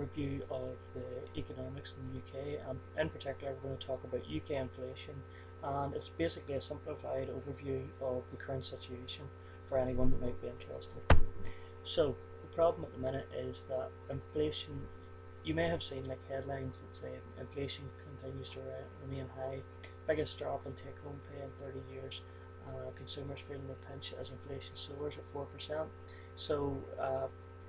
overview of the economics in the UK, and in particular we're going to talk about UK inflation, and it's basically a simplified overview of the current situation for anyone that might be interested. So the problem at the minute is that inflation, you may have seen like headlines that say inflation continues to remain high, biggest drop in take home pay in 30 years, consumers feeling the pinch as inflation soars at 4%. So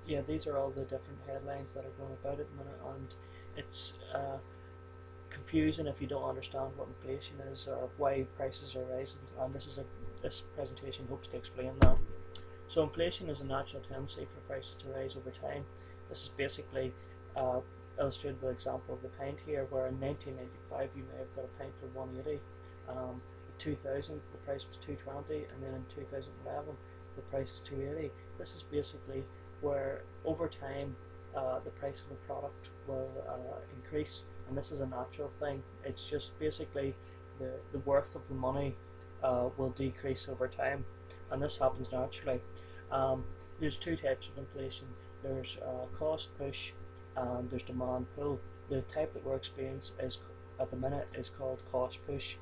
yeah, these are all the different headlines that are going about at the minute, and it's confusing if you don't understand what inflation is or why prices are rising. And this presentation hopes to explain that. So inflation is a natural tendency for prices to rise over time. This is basically illustrated by the example of the pint here, where in 1995 you may have got a pint for 180. In 2000 the price was 220, and then in 2011 the price is 280. This is basically where over time the price of a product will increase, and this is a natural thing. It's just basically the worth of the money will decrease over time, and this happens naturally. There's two types of inflation. There's cost push and there's demand pull. The type that we're experiencing is at the minute is called cost push.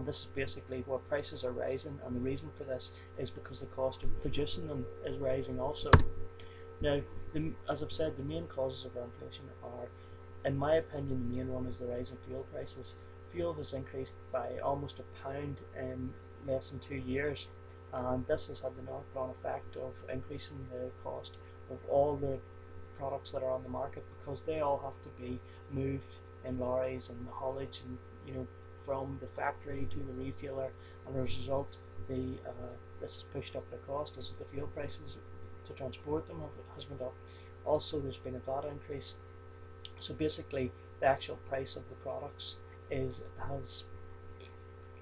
This is basically where prices are rising, and the reason for this is because the cost of producing them is rising also. Now, as I've said, the main causes of inflation are, in my opinion, the main one is the rise in fuel prices. Fuel has increased by almost £1 in less than 2 years, and this has had the knock-on effect of increasing the cost of all the products that are on the market, because they all have to be moved in lorries and haulage, and from the factory to the retailer, and as a result this has pushed up the cost as the fuel prices to transport them has went up. Also, there's been a VAT increase, so basically the actual price of the products has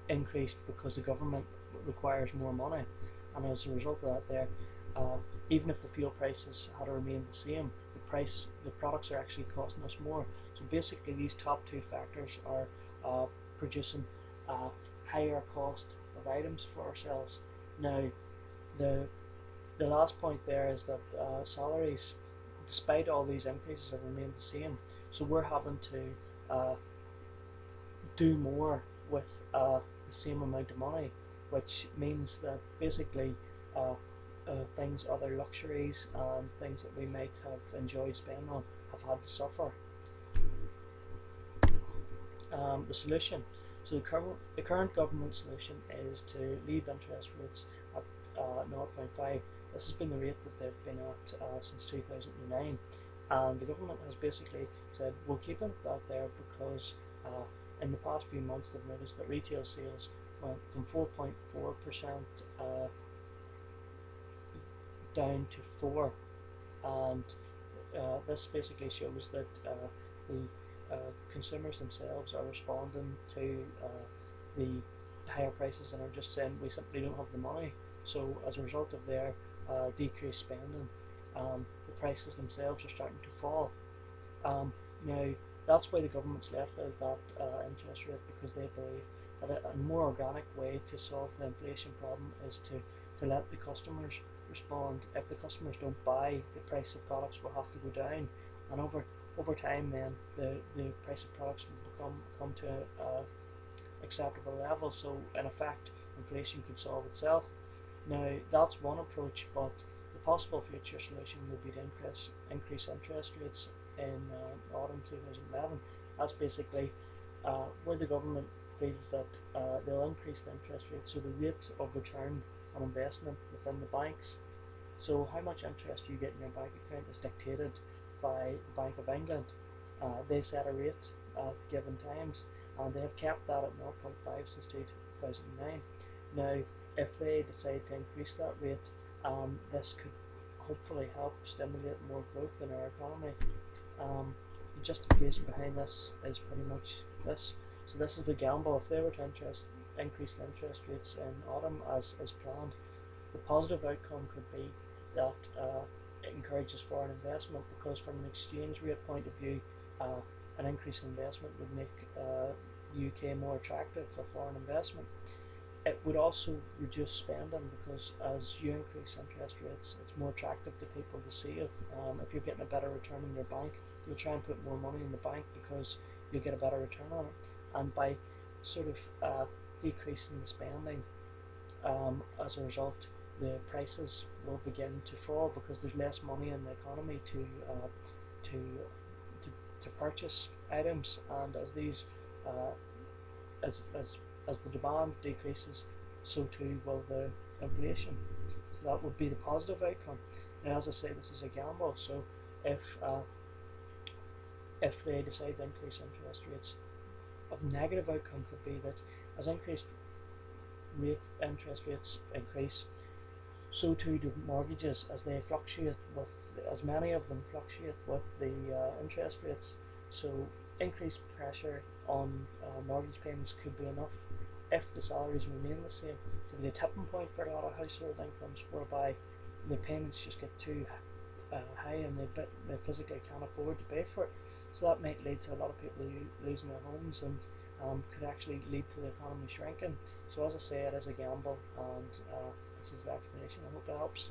increased because the government requires more money, and as a result of that even if the fuel prices had remained the same, the products are actually costing us more. So basically these top two factors are producing a higher cost of items for ourselves. Now the last point there is that salaries, despite all these increases, have remained the same. So we're having to do more with the same amount of money, which means that basically other luxuries and things that we might have enjoyed spending on have had to suffer. The solution. So the current government solution is to leave interest rates at 0.5. This has been the rate that they've been at since 2009, and the government has basically said we'll keep it at that there because in the past few months they've noticed that retail sales went from 4.4% down to 4, and this basically shows that the consumers themselves are responding to the higher prices and are just saying we simply don't have the money. So as a result of their decreased spending, the prices themselves are starting to fall. Now that's why the government's left out that interest rate, because they believe that a more organic way to solve the inflation problem is to let the customers respond. If the customers don't buy, the price of products will have to go down, and over time then the price of products will come to a acceptable level. So in effect inflation could solve itself. Now that's one approach, but the possible future solution would be to increase interest rates in autumn 2011. That's basically where the government feels that they'll increase the interest rate, so the rate of return on investment within the banks. So how much interest you get in your bank account is dictated by the Bank of England. They set a rate at given times, and they have kept that at 0.5 since 2009. Now if they decide to increase that rate, this could hopefully help stimulate more growth in our economy. The justification behind this is pretty much this. So this is the gamble. If they were to increase the interest rates in autumn as planned, the positive outcome could be that it encourages foreign investment, because from an exchange rate point of view, an increase in investment would make the UK more attractive for foreign investment. It would also reduce spending because as you increase interest rates, it's more attractive to people to save. If you're getting a better return in your bank, you'll try and put more money in the bank because you'll get a better return on it. And by sort of decreasing the spending, as a result, the prices will begin to fall because there's less money in the economy to to, to purchase items, and as these uh, as the demand decreases, so too will the inflation. So that would be the positive outcome. And as I say, this is a gamble. So if uh, if they decide to increase interest rates, a negative outcome could be that as interest rates increase, so too do mortgages as they fluctuate with, as many of them fluctuate with the interest rates. So increased pressure on mortgage payments could be enough if the salaries remain the same to be a tipping point for a lot of household incomes whereby the payments just get too high and they physically can't afford to pay for it. So that might lead to a lot of people losing their homes and could actually lead to the economy shrinking. So as I say, it is a gamble, and this is the explanation. I hope that helps.